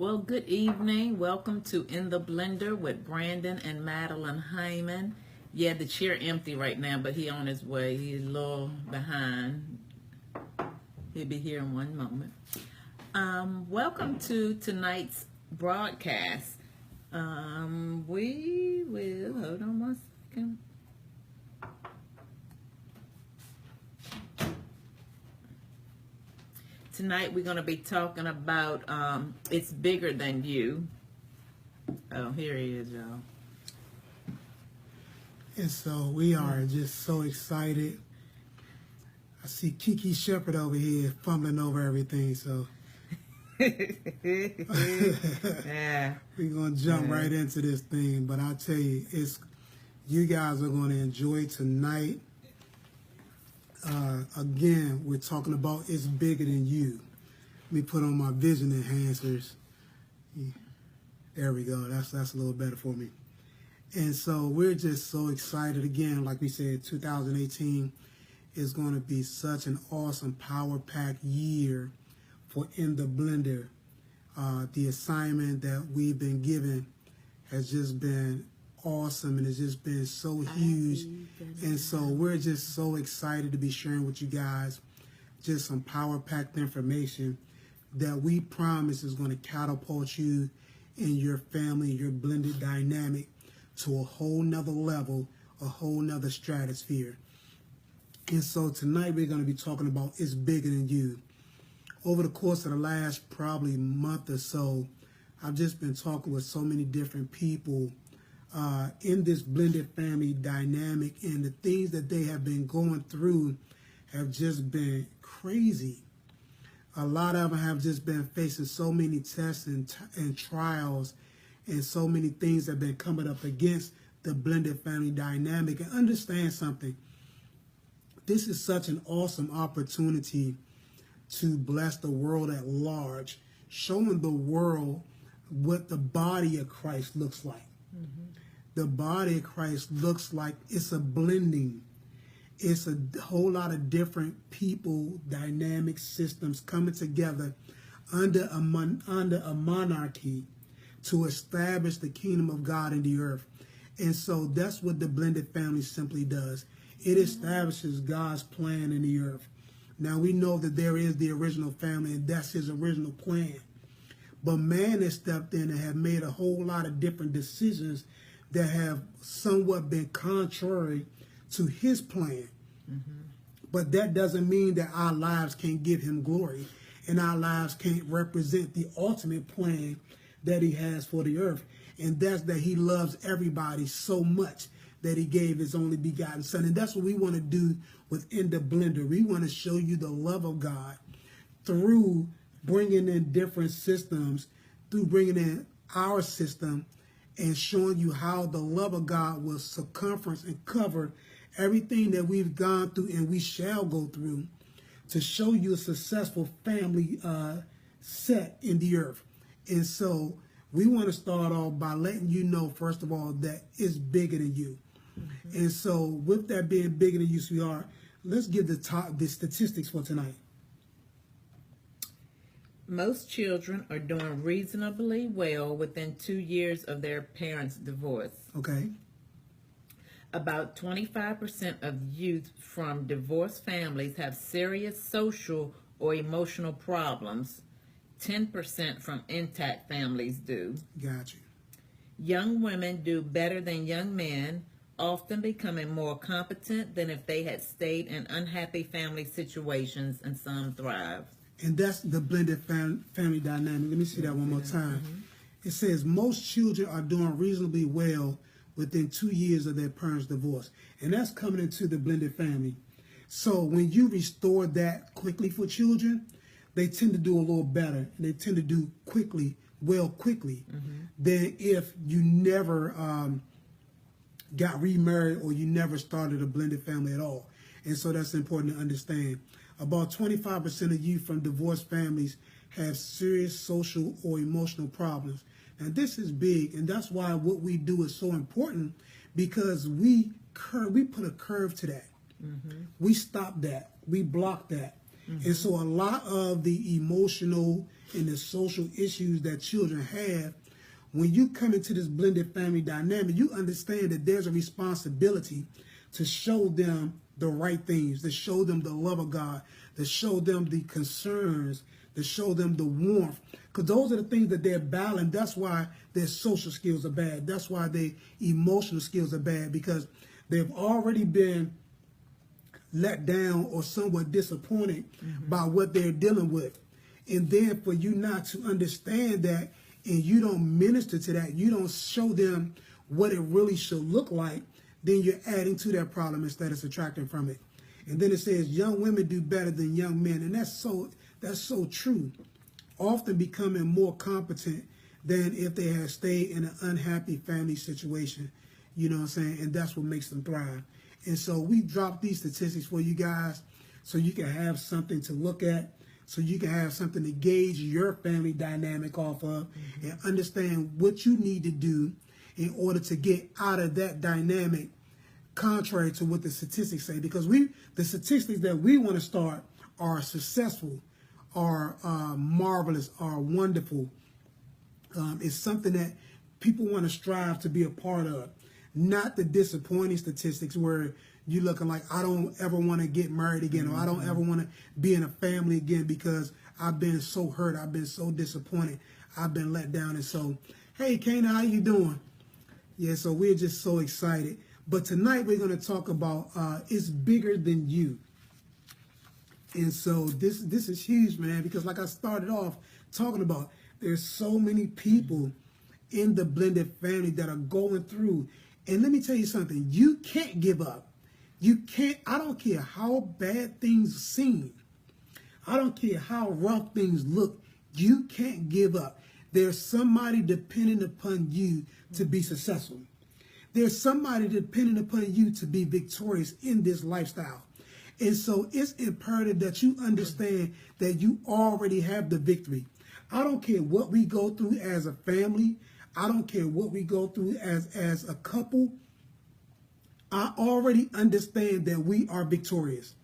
Well, good evening. Welcome to In the Blender with Brandon and Madeline Hyman. Yeah, the chair empty right now, but he on his way. He's a little behind. He'll be here in one moment. Welcome to tonight's broadcast. We will, hold on one second. Tonight we're going to be talking about It's Bigger Than You. Oh, here he is, y'all. And so we are just so excited. I see Kiki Shepherd over here fumbling over everything, so Yeah. we're going to jump right into this thing. But I'll tell you, you guys are going to enjoy tonight. Again, we're talking about It's Bigger Than You. Let me put on my vision enhancers. There we go. That's a little better for me. And so we're just so excited. Again, like we said, 2018 is going to be such an awesome, power-packed year for In the Blender. The assignment that we've been given has just been awesome, and it's just been so huge. And so we're just so excited to be sharing with you guys just some power-packed information that we promise is going to catapult you and your family, your blended dynamic to a whole nother level, a whole nother stratosphere. And so tonight we're going to be talking about It's Bigger Than You. Over the course of the last probably month or so, I've just been talking with so many different people in this blended family dynamic, and the things that they have been going through have just been crazy. A lot of them have just been facing so many tests and trials, and so many things have been coming up against the blended family dynamic. And understand something, this is such an awesome opportunity to bless the world at large, showing the world what the body of Christ looks like. The body of Christ looks like it's a blending. It's a whole lot of different people, dynamic systems coming together under a monarchy to establish the kingdom of God in the earth. And so that's what the blended family simply does. It establishes God's plan in the earth. Now we know that there is the original family, and that's his original plan. But man has stepped in and have made a whole lot of different decisions that have somewhat been contrary to his plan. But that doesn't mean that our lives can't give him glory, and our lives can't represent the ultimate plan that he has for the earth. And that's that he loves everybody so much that he gave his only begotten son. And that's what we want to do within the blender. We want to show you the love of God through bringing in different systems, through bringing in our system, and showing you how the love of God will circumference and cover everything that we've gone through and we shall go through, to show you a successful family set in the earth. And so we want to start off by letting you know, first of all, that it's bigger than you. And so with that being bigger than you, sweetheart, let's give the statistics for tonight. Most children are doing reasonably well within 2 years of their parents' divorce. Okay. About 25% of youth from divorced families have serious social or emotional problems. 10% from intact families do. Got you. Young women do better than young men, often becoming more competent than if they had stayed in unhappy family situations, and some thrive. And that's the blended family dynamic. Let me see that one more time. It says most children are doing reasonably well within 2 years of their parents' divorce. And that's coming into the blended family. So when you restore that quickly for children, they tend to do a little better. And they tend to do quickly than if you never got remarried or you never started a blended family at all. And so that's important to understand. About 25% of youth from divorced families have serious social or emotional problems. And this is big, and that's why what we do is so important, because we put a curve to that. We stop that. We block that. And so a lot of the emotional and the social issues that children have, when you come into this blended family dynamic, you understand that there's a responsibility to show them the right things, to show them the love of God, to show them the concerns, to show them the warmth. Because those are the things that they're battling. That's why their social skills are bad. That's why their emotional skills are bad, because they've already been let down or somewhat disappointed by what they're dealing with. And then for you not to understand that, and you don't minister to that, you don't show them what it really should look like, then you're adding to that problem instead of subtracting from it. And then it says young women do better than young men. And that's so true. Often becoming more competent than if they had stayed in an unhappy family situation. You know what I'm saying? And that's what makes them thrive. And so we dropped these statistics for you guys so you can have something to look at, so you can have something to gauge your family dynamic off of and understand what you need to do in order to get out of that dynamic, contrary to what the statistics say. Because the statistics that we want to start are successful, are marvelous, are wonderful. It's something that people want to strive to be a part of. Not the disappointing statistics where you're looking like, I don't ever want to get married again, or I don't ever want to be in a family again because I've been so hurt, I've been so disappointed, I've been let down. And so, hey, Kana, how you doing? Yeah, so we're just so excited. But tonight we're going to talk about it's bigger than you. And so this is huge, man, because like I started off talking about, there's so many people in the blended family that are going through. And let me tell you something, you can't give up. You can't, I don't care how bad things seem. I don't care how rough things look. You can't give up. There's somebody depending upon you to be successful. There's somebody depending upon you to be victorious in this lifestyle. And so it's imperative that you understand that you already have the victory. I don't care what we go through as a family. I don't care what we go through as a couple. I already understand that we are victorious.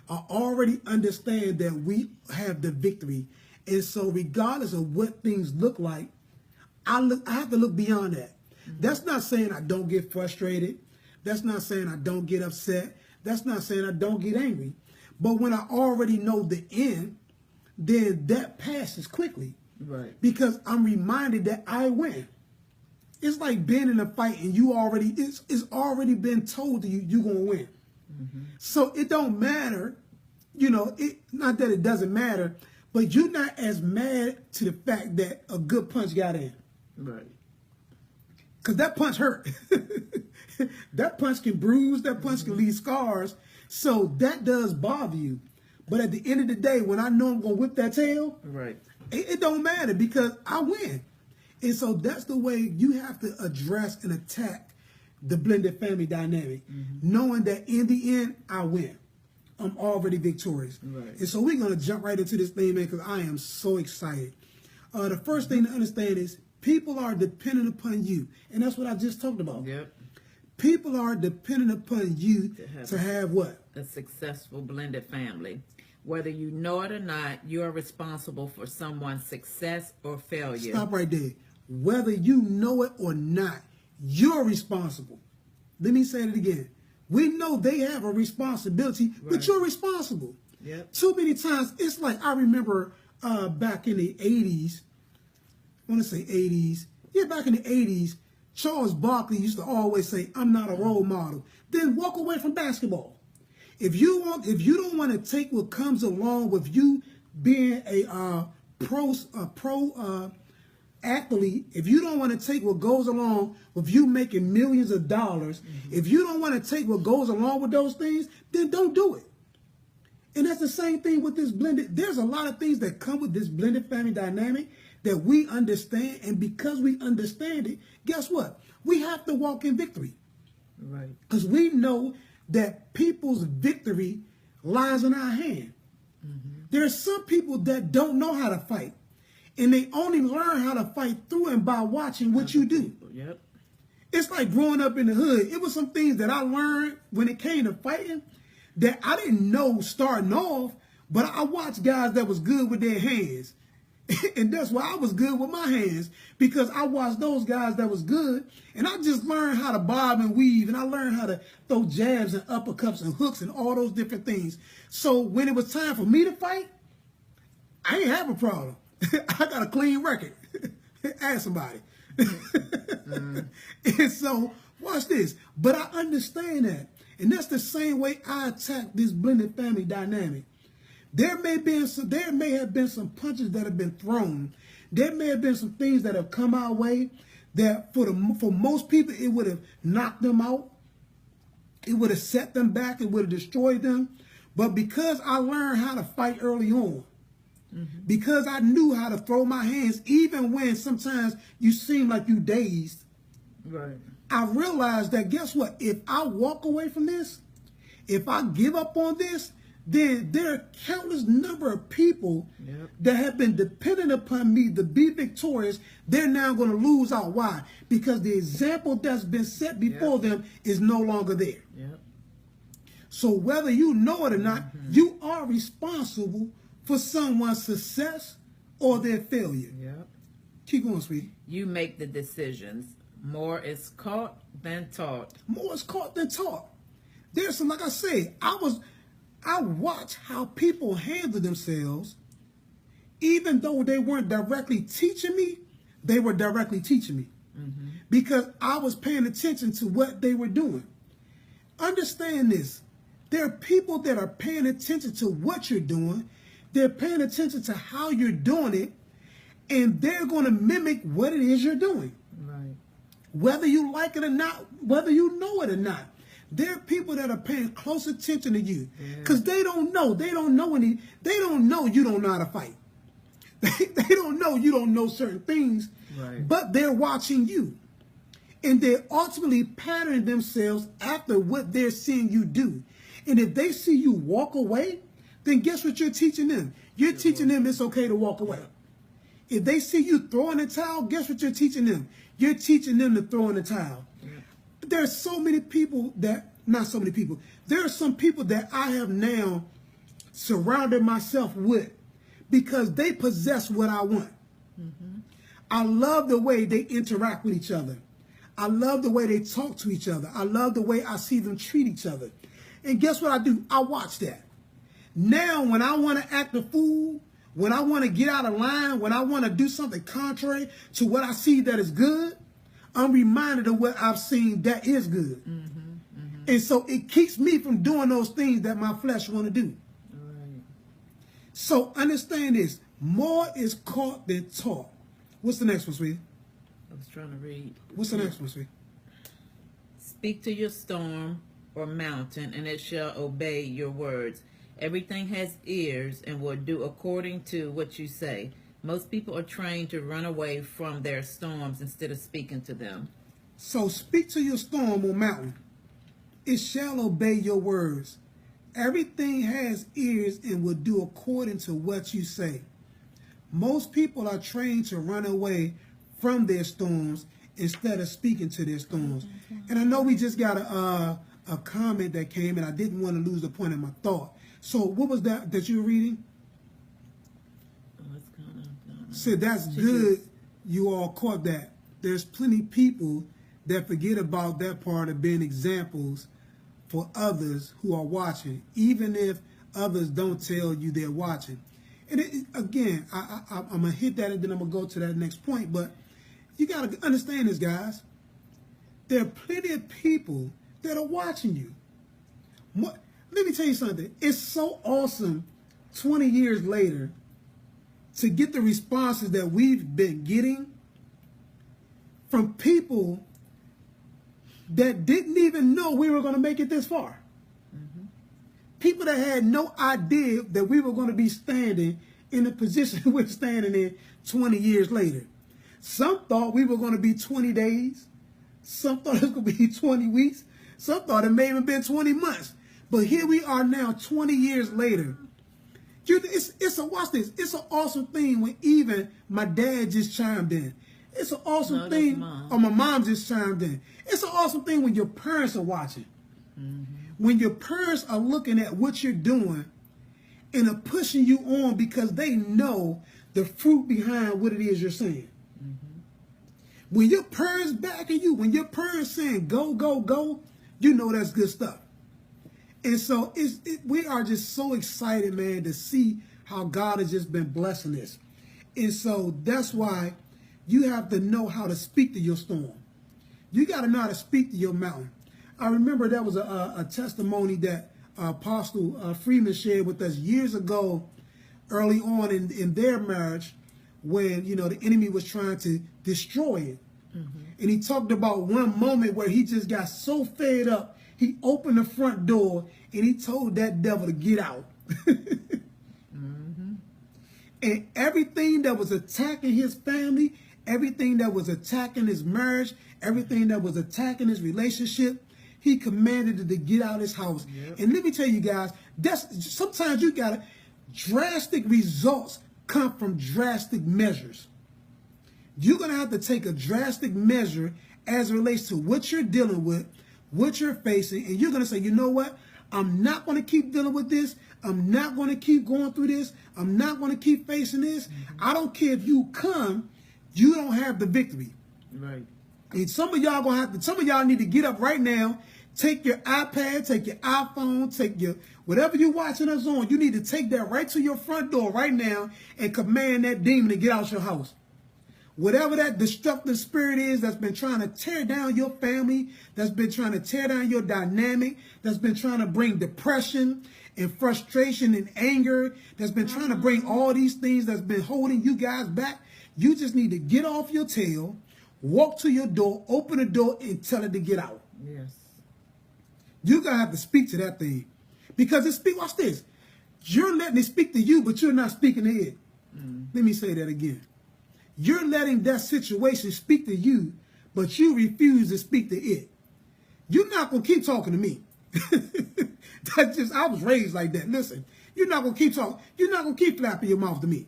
I already understand that we have the victory. And so regardless of what things look like, I have to look beyond that. That's not saying I don't get frustrated. That's not saying I don't get upset. That's not saying I don't get angry. But when I already know the end, then that passes quickly. Right. Because I'm reminded that I win. It's like being in a fight and it's already been told to you you're going to win. So it don't matter, not that it doesn't matter, but you're not as mad to the fact that a good punch got in. Right. Because that punch hurt. That punch can bruise, that punch can leave scars. So that does bother you. But at the end of the day, when I know I'm going to whip that tail, right, it don't matter because I win. And so that's the way you have to address and attack the blended family dynamic, knowing that in the end, I win. I'm already victorious. Right. And so we're going to jump right into this thing, man, because I am so excited. The first thing to understand is people are dependent upon you. And that's what I just talked about. Yep. People are dependent upon you to have what? A successful blended family. Whether you know it or not, you are responsible for someone's success or failure. Stop right there. Whether you know it or not, you're responsible. Let me say it again. We know they have a responsibility, but you're responsible. Yep. Too many times, it's like I remember back in the 80s, I want to say 80s. Yeah, back in the 80s, Charles Barkley used to always say, I'm not a role model. Then walk away from basketball. If you don't want to take what comes along with you being a pro athlete, if you don't want to take what goes along with you making millions of dollars, if you don't want to take what goes along with those things, then don't do it. And that's the same thing with this blended. There's a lot of things that come with this blended family dynamic that we understand, and because we understand it, guess what? We have to walk in victory. Right. Because we know that people's victory lies in our hand. There's some people that don't know how to fight, and they only learn how to fight through and by watching what you do. Yep. It's like growing up in the hood. It was some things that I learned when it came to fighting that I didn't know starting off, but I watched guys that was good with their hands. And that's why I was good with my hands, because I watched those guys that was good, and I just learned how to bob and weave, and I learned how to throw jabs and uppercuts and hooks and all those different things. So when it was time for me to fight, I ain't have a problem. I got a clean record. Ask somebody. And so, watch this. But I understand that. And that's the same way I attack this blended family dynamic. There may have been some punches that have been thrown. There may have been some things that have come our way that for most people it would have knocked them out. It would have set them back. It would have destroyed them. But because I learned how to fight early on, because I knew how to throw my hands, even when sometimes you seem like you dazed, right, I realized that, guess what? If I walk away from this, if I give up on this, then there are countless number of people that have been dependent upon me to be victorious. They're now going to lose out. Why? Because the example that's been set before them is no longer there. So whether you know it or not, you are responsible for someone's success or their failure. Keep going, sweetie. You make the decisions. More is caught than taught. More is caught than taught. There's some, like I said, I watch how people handle themselves. Even though they weren't directly teaching me, they were directly teaching me. Because I was paying attention to what they were doing. Understand this. There are people that are paying attention to what you're doing. They're paying attention to how you're doing it. And they're going to mimic what it is you're doing. Right. Whether you like it or not, whether you know it or not. There are people that are paying close attention to you because they don't know. They don't know you don't know how to fight. They don't know you don't know certain things, but they're watching you. And they're ultimately patterning themselves after what they're seeing you do. And if they see you walk away, then guess what you're teaching them? You're teaching them it's okay to walk away. If they see you throwing the towel, guess what you're teaching them? You're teaching them to throw in the towel. There are so many people that, not so many people, there are some people that I have now surrounded myself with because they possess what I want. I love the way they interact with each other. I love the way they talk to each other. I love the way I see them treat each other. And guess what I do? I watch that. Now, when I want to act a fool, when I want to get out of line, when I want to do something contrary to what I see that is good, I'm reminded of what I've seen that is good. And so it keeps me from doing those things that my flesh want to do. So understand this. More is caught than taught. What's the next one, sweetie? I was trying to read. What's the next one, sweetie? Speak to your storm or mountain, and it shall obey your words. Everything has ears and will do according to what you say. Most people are trained to run away from their storms instead of speaking to them. So speak to your storm or mountain. It shall obey your words. Everything has ears and will do according to what you say. Most people are trained to run away from their storms instead of speaking to their storms. And I know we just got a comment that came, and I didn't want to lose the point of my thought. So what was that you were reading? Said that's good. You all caught that. There's plenty of people that forget about that part of being examples for others who are watching, even if others don't tell you they're watching. And again, I'm going to hit that and then I'm going to go to that next point. But you got to understand this, guys. There are plenty of people that are watching you. Let me tell you something. It's so awesome 20 years later to get the responses that we've been getting from people that didn't even know we were going to make it this far. People that had no idea that we were going to be standing in the position we're standing in 20 years later. Some thought we were going to be 20 days. Some thought it was going to be 20 weeks. Some thought it may have been 20 months. But here we are now 20 years later. Watch this. It's an awesome thing when even my dad just chimed in. It's an awesome thing. Or my mom just chimed in. It's an awesome thing when your parents are watching. When your parents are looking at what you're doing and are pushing you on because they know the fruit behind what it is you're saying. When your parents backing you, when your parents saying go, go, go, you know that's good stuff. And so we are just so excited, man, to see how God has just been blessing us. And so that's why you have to know how to speak to your storm. You got to know how to speak to your mountain. I remember there was a testimony that Apostle Freeman shared with us years ago, early on in their marriage, when, you know, the enemy was trying to destroy it. And he talked about one moment where he just got so fed up, he opened the front door and he told that devil to get out. And everything that was attacking his family, everything that was attacking his marriage, everything that was attacking his relationship, he commanded it to get out of his house. Yep. And let me tell you guys, sometimes you got drastic results come from drastic measures. You're going to have to take a drastic measure as it relates to what you're dealing with, what you're facing, and you're going to say, you know what? I'm not going to keep dealing with this. I'm not going to keep going through this. I'm not going to keep facing this. I don't care if you come, you don't have the victory. Right. And some of y'all need to get up right now, take your iPad, take your iPhone, take your whatever you're watching us on. You need to take that right to your front door right now and command that demon to get out your house. Whatever that destructive spirit is that's been trying to tear down your family, that's been trying to tear down your dynamic, that's been trying to bring depression and frustration and anger, that's been trying to bring all these things that's been holding you guys back, you just need to get off your tail, walk to your door, open the door, and tell it to get out. Yes. You're going to have to speak to that thing. Because watch this. You're letting it speak to you, but you're not speaking to it. Let me say that again. You're letting that situation speak to you, but you refuse to speak to it. You're not going to keep talking to me. I was raised like that. Listen, you're not going to keep talking. You're not going to keep flapping your mouth to me.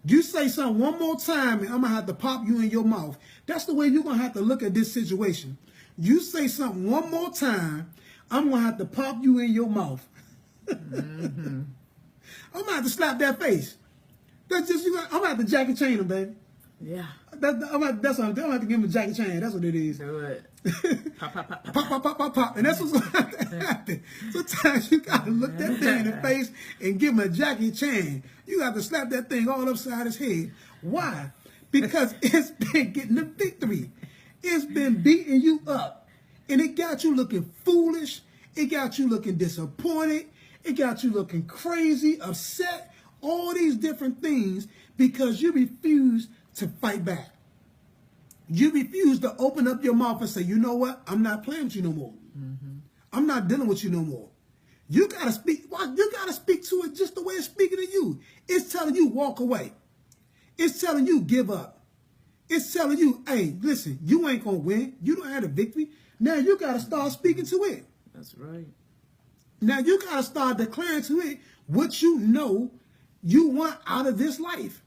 You say something one more time, and I'm going to have to pop you in your mouth. That's the way you're going to have to look at this situation. You say something one more time, I'm going to have to pop you in your mouth. I'm going to have to slap that face. I'm going to have to Jackie Chain him, baby. Yeah. I'm going to have to give him a Jackie Chain. That's what it is. Do it. Pop, pop, pop, pop, pop, pop, pop, pop, pop. And that's what's going to have to happen. Sometimes you got to look that thing in the face and give him a Jackie Chain. You got to slap that thing all upside his head. Why? Because it's been getting the victory. It's been beating you up. And it got you looking foolish. It got you looking disappointed. It got you looking crazy, upset, all these different things because you refuse to fight back. You refuse to open up your mouth and say, you know what? I'm not playing with you no more. I'm not dealing with you no more. You got to speak. You got to speak to it just the way it's speaking to you. It's telling you walk away. It's telling you give up. It's telling you, hey, listen, you ain't going to win. You don't have a victory. Now you got to start speaking to it. That's right. Now you got to start declaring to it what you know you want out of this life.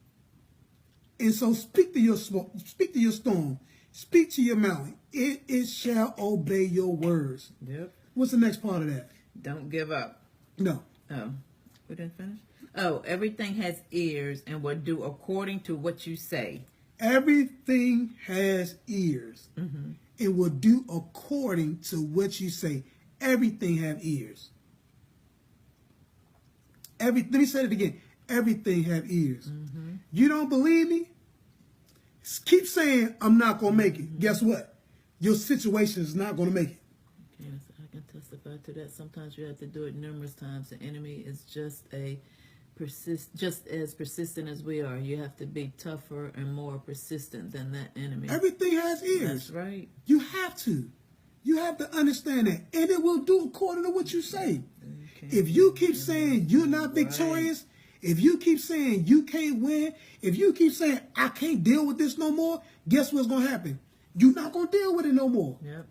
And so speak to your storm, speak to your mountain. It shall obey your words. Yep. What's the next part of that? Don't give up. No. Oh, we didn't finish? Oh, everything has ears and will do according to what you say. Everything has ears. It will do according to what you say. Everything have ears. Let me say it again. Everything have ears. You don't believe me? Keep saying, I'm not going to make it. Guess what? Your situation is not going to make it. Yes, I can testify to that. Sometimes you have to do it numerous times. The enemy is just as persistent as we are. You have to be tougher and more persistent than that enemy. Everything has ears. That's right. You have to. You have to understand that. And it will do according to what you say. If you keep saying you're not victorious, if you keep saying you can't win, if you keep saying I can't deal with this no more, guess what's going to happen? You're not going to deal with it no more. Yep.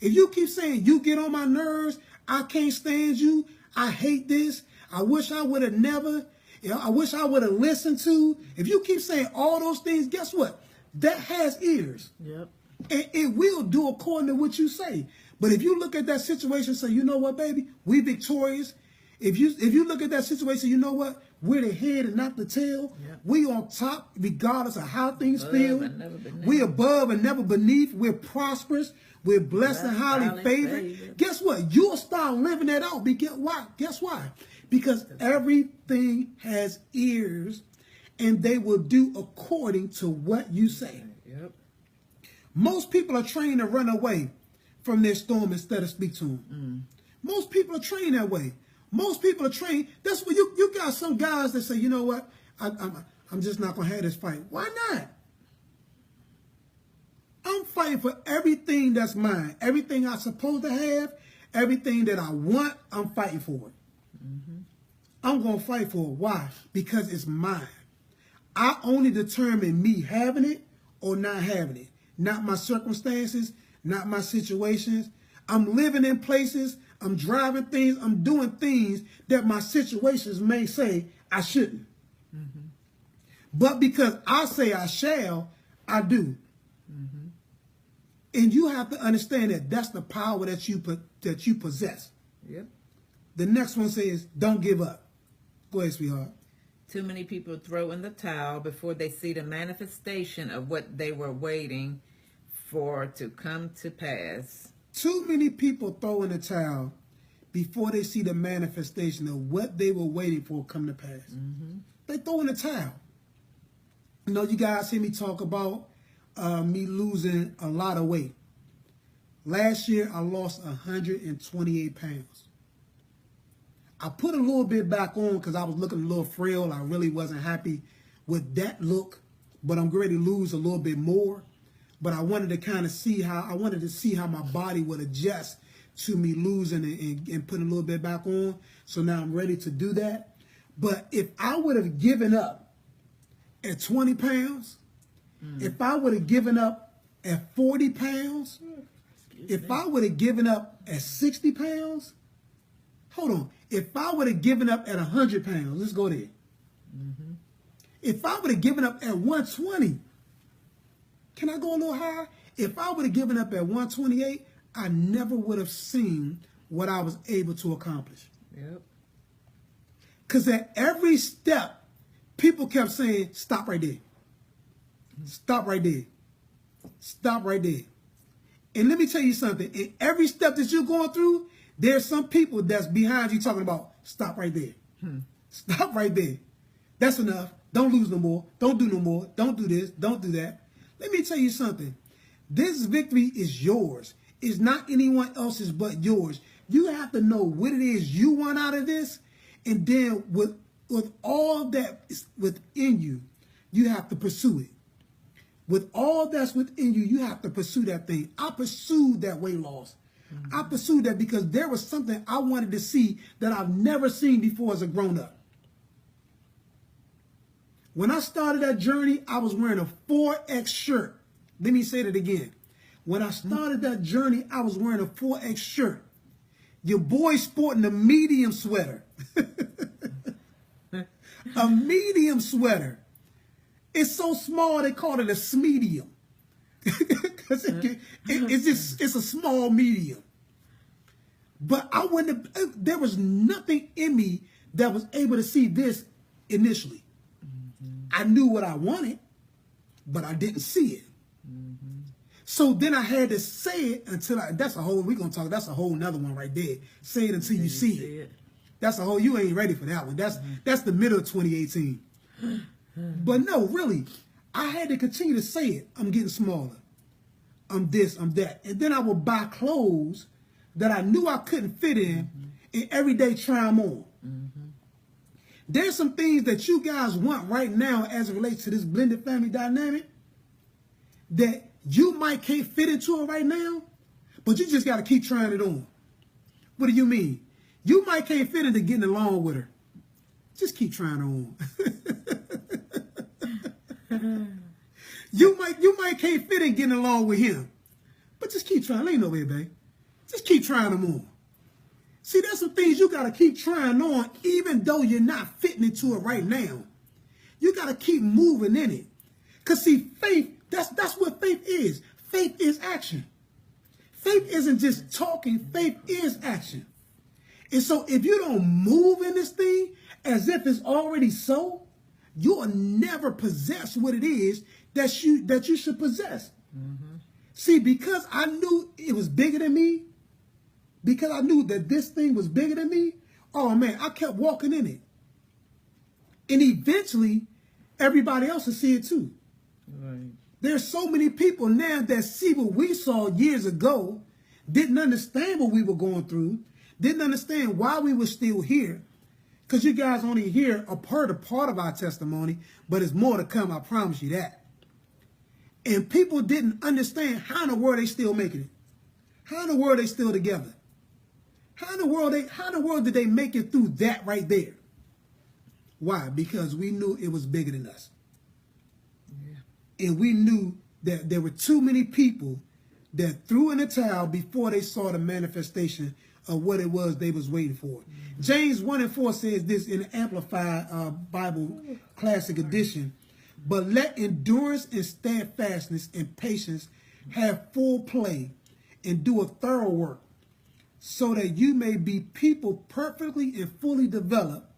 If you keep saying you get on my nerves, I can't stand you, I hate this, I wish I would have never, I wish I would have listened to. If you keep saying all those things, guess what? That has ears. Yep. And it will do according to what you say. But if you look at that situation and say, you know what, baby, we victorious. If you look at that situation, you know what, We're the head and not the tail. Yep. We on top regardless of how things feel. And never beneath. We above and never beneath. We're prosperous. We're blessed and highly favored. Guess what? You'll start living that out. Why? Guess why? Because everything has ears, and they will do according to what you say. Yep. Most people are trained to run away from their storm instead of speak to them. Most people are trained that way. Most people are trained. That's why you got some guys that say, you know what, I'm just not going to have this fight. Why not? I'm fighting for everything that's mine. Everything I'm supposed to have, everything that I want, I'm fighting for it. I'm going to fight for it. Why? Because it's mine. I only determine me having it or not having it. Not my circumstances, not my situations. I'm living in places, I'm driving things, I'm doing things that my situations may say I shouldn't. But because I say I shall, I do. And you have to understand that that's the power that you possess. Yep. The next one says, don't give up. Go ahead, sweetheart. Too many people throw in the towel before they see the manifestation of what they were waiting for to come to pass. Too many people throw in the towel before they see the manifestation of what they were waiting for come to pass. They throw in the towel. You know, you guys hear me talk about me losing a lot of weight. Last year, I lost 128 pounds. I put a little bit back on because I was looking a little frail. I really wasn't happy with that look, but I'm ready to lose a little bit more. But I wanted to kind of see how my body would adjust to me losing and putting a little bit back on. So now I'm ready to do that. But if I would have given up at 20 pounds, if I would have given up at 40 pounds, if I would have given up at 60 pounds, hold on. If I would have given up at 100 pounds, let's go there. If I would have given up at 120, can I go a little higher? If I would have given up at 128, I never would have seen what I was able to accomplish. Yep. Because at every step, people kept saying, stop right there. Stop right there. Stop right there. And let me tell you something. In every step that you're going through, there's some people that's behind you talking about, stop right there. Stop right there. That's enough. Don't lose no more. Don't do no more. Don't do this. Don't do that. Let me tell you something. This victory is yours. It's not anyone else's but yours. You have to know what it is you want out of this. And then with all that is within you, you have to pursue it. With all that's within you, you have to pursue that thing. I pursued that weight loss. I pursued that because there was something I wanted to see that I've never seen before as a grown-up. When I started that journey, I was wearing a 4X shirt. Let me say that again. When I started that journey, I was wearing a 4X shirt. Your boy sporting a medium sweater. A medium sweater. It's so small they call it a smedium. It's a small medium. But there was nothing in me that was able to see this initially. I knew what I wanted, but I didn't see it. So then I had to say it until that's a whole nother one right there. Say it until you see it. That's a whole, you ain't ready for that one. That's the middle of 2018. But no, really, I had to continue to say it. I'm getting smaller. I'm this, I'm that. And then I would buy clothes that I knew I couldn't fit in and every day try them on. There's some things that you guys want right now as it relates to this blended family dynamic that you might can't fit into it right now, but you just got to keep trying it on. What do you mean? You might can't fit into getting along with her. Just keep trying on. You might can't fit in getting along with him, but just keep trying. Ain't no way, babe. Just keep trying them on. See, there's some things you got to keep trying on, even though you're not fitting into it right now. You got to keep moving in it. Because, see, faith, that's what faith is. Faith is action. Faith isn't just talking. Faith is action. And so if you don't move in this thing as if it's already so, you'll never possess what it is that you should possess. Mm-hmm. See, because I knew it was bigger than me, because I knew that this thing was bigger than me, oh man, I kept walking in it. And eventually, everybody else will see it too. Right. There's so many people now that see what we saw years ago, didn't understand what we were going through, didn't understand why we were still here. Because you guys only hear a part of our testimony, but it's more to come, I promise you that. And people didn't understand how in the world they still making it. How in the world they still together. How in the world did they make it through that right there? Why? Because we knew it was bigger than us. Yeah. And we knew that there were too many people that threw in the towel before they saw the manifestation of what it was they was waiting for. Mm-hmm. James 1:4 says this in the Amplified Bible Classic Edition. But let endurance and steadfastness and patience have full play and do a thorough work, so that you may be people perfectly and fully developed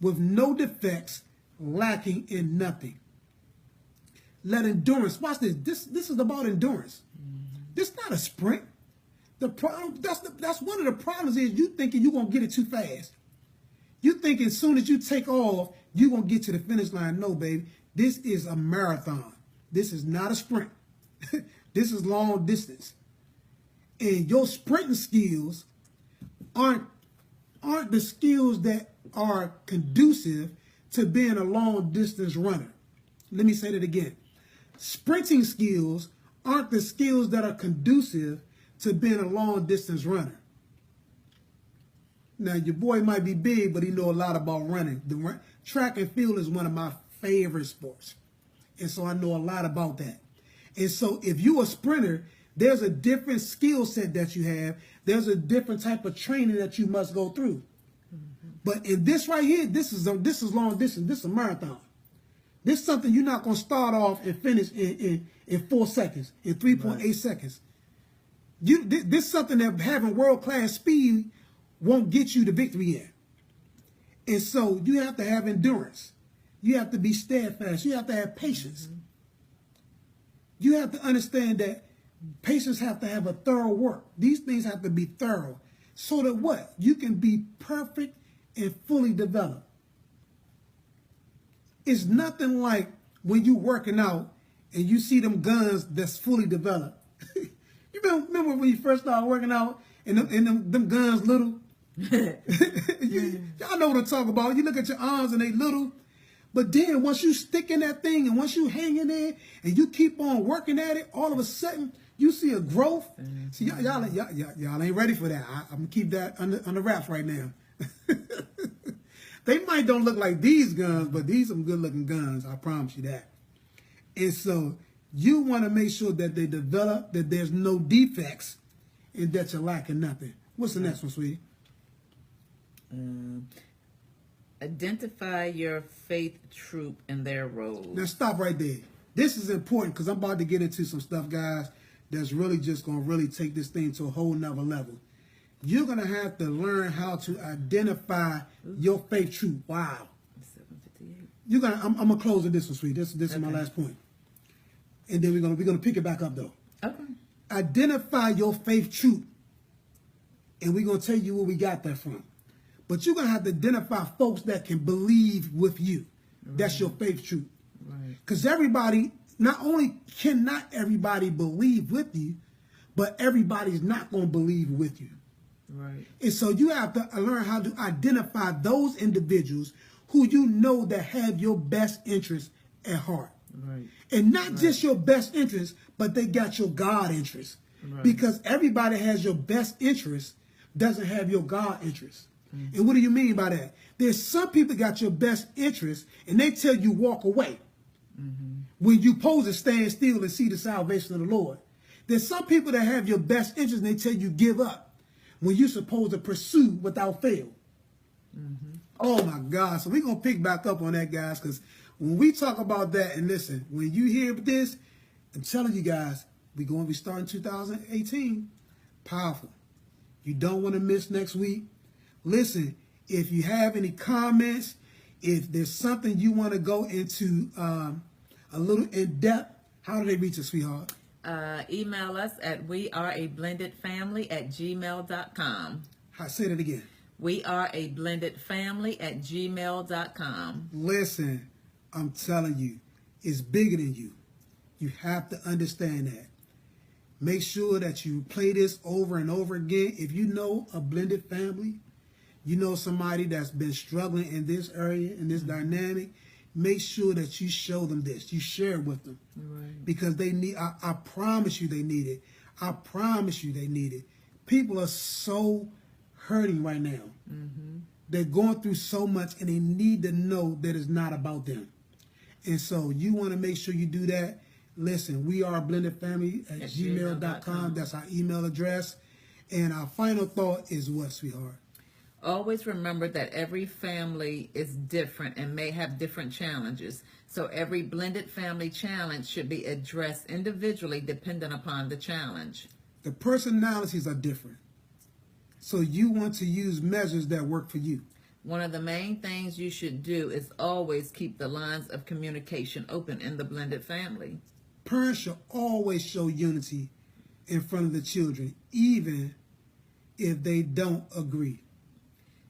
with no defects, lacking in nothing. Let endurance, watch this. This is about endurance. Mm-hmm. This is not a sprint. The problem, that's one of the problems is you thinking you're going to get it too fast. You think as soon as you take off, you're going to get to the finish line. No, baby. This is a marathon. This is not a sprint. This is long distance. And your sprinting skills aren't the skills that are conducive to being a long distance runner. Let me say that again. Sprinting skills aren't the skills that are conducive to being a long distance runner. Now, your boy might be big, but he know a lot about running. Track and field is one of my favorite sports. And so I know a lot about that. And so if you're a sprinter, there's a different skill set that you have. There's a different type of training that you must go through. Mm-hmm. But in this right here, this is long distance. This is a marathon. This is something you're not going to start off and finish in 4 seconds, in 3.8 seconds. This is something that having world-class speed won't get you the victory in. And so you have to have endurance. You have to be steadfast. You have to have patience. Mm-hmm. You have to understand that patience have to have a thorough work. These things have to be thorough so that what? You can be perfect and fully developed. It's nothing like when you working out and you see them guns that's fully developed. You remember when you first started working out and them guns little? Y'all know what I'm talking about. You look at your arms and they little. But then once you stick in that thing and once you hang in there and you keep on working at it, all of a sudden you see a growth. Mm-hmm. See, y'all ain't ready for that. I'm going to keep that under wraps right now. They might don't look like these guns, but these some good looking guns. I promise you that. And so you want to make sure that they develop, that there's no defects, and that you're lacking nothing. What's the next one, sweetie? Identify your faith troop and their roles. Now stop right there. This is important because I'm about to get into some stuff, guys, that's really just going to really take this thing to a whole nother level. You're going to have to learn how to identify your faith troop. Wow. 7:58. I'm going to close with this one, sweetie. This is my last point. And then we're going to pick it back up, though. Okay. Identify your faith troop. And we're going to tell you where we got that from. But you're going to have to identify folks that can believe with you. Right. That's your faith troop. Because everybody, not only cannot everybody believe with you, but everybody's not going to believe with you. Right. And so you have to learn how to identify those individuals who you know that have your best interest at heart. Right. And not just your best interest, but they got your God interest. Right. Because everybody has your best interest, doesn't have your God interest. Mm-hmm. And what do you mean by that? There's some people got your best interest and they tell you walk away. Mm-hmm. When you supposed to stand still and see the salvation of the Lord. There's some people that have your best interest and they tell you give up when you're supposed to pursue without fail. Mm-hmm. Oh my God. So we're going to pick back up on that, guys, because when we talk about that, and listen, when you hear this, I'm telling you guys, we're going to be starting 2018. Powerful. You don't want to miss next week. Listen, if you have any comments, if there's something you want to go into a little in depth, how do they reach us, sweetheart? Email us at weareablendedfamily@gmail.com. Say that again. weareablendedfamily@gmail.com. Listen, I'm telling you, it's bigger than you. You have to understand that. Make sure that you play this over and over again. If you know a blended family, you know somebody that's been struggling in this area, in this dynamic, make sure that you show them this. You share it with them. Right. Because they need, I promise you they need it. I promise you they need it. People are so hurting right now. Mm-hmm. They're going through so much and they need to know that it's not about them. And so you want to make sure you do that. Listen, we are blended family at gmail.com. That's our email address. And our final thought is what, sweetheart? Always remember that every family is different and may have different challenges. So every blended family challenge should be addressed individually depending upon the challenge. The personalities are different. So you want to use measures that work for you. One of the main things you should do is always keep the lines of communication open in the blended family. Parents should always show unity in front of the children, even if they don't agree.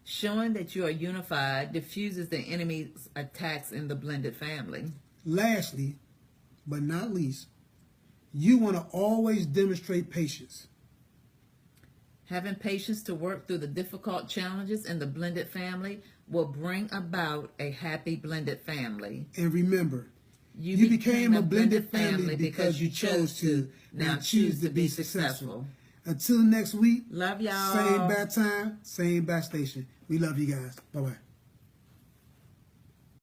Showing that you are unified diffuses the enemy's attacks in the blended family. Lastly, but not least, you want to always demonstrate patience. Having patience to work through the difficult challenges in the blended family will bring about a happy blended family. And remember, you became a blended family because you chose to. Now choose to be successful. Until next week, love y'all. Same bad time, same bad station. We love you guys. Bye-bye.